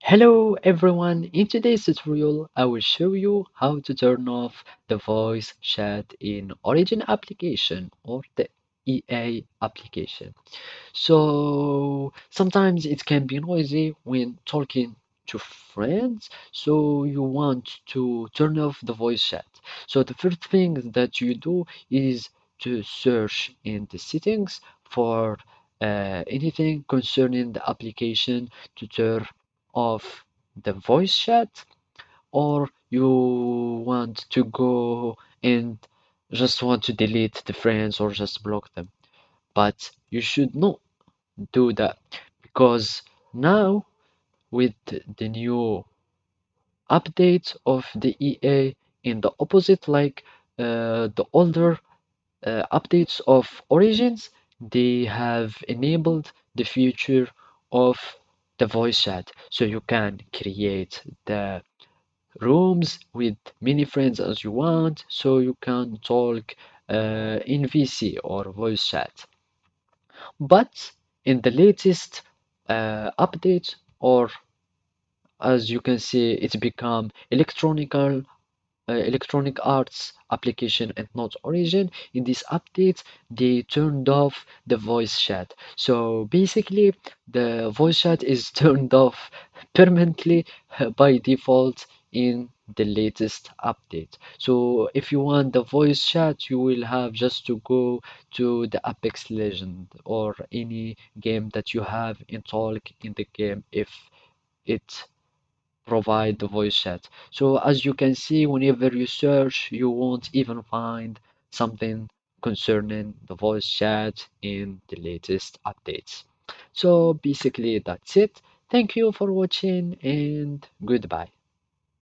Hello everyone, in today's tutorial I will show you how to turn off the voice chat in Origin application or the EA application. So sometimes it can be noisy when talking to friends, so you want to turn off the voice chat. So the first thing that you do is to search in the settings for anything concerning the application to turn off the voice chat, or you want to go and just want to delete the friends or just block them. But you should not do that because now with the new updates of the EA in the opposite, like the older updates of Origins, they have enabled the feature of the voice chat, so you can create the rooms with many friends as you want, so you can talk in VC or voice chat. But in the latest update, or as you can see, it's become electronic arts application and not origin. In these updates they turned off the voice chat, so basically the voice chat is turned off permanently by default in the latest update. So if you want the voice chat, you will have just to go to the Apex Legend or any game that you have installed in the game if it provide the voice chat. So as you can see, whenever you search, you won't even find something concerning the voice chat in the latest updates. So basically that's it. Thank you for watching and goodbye.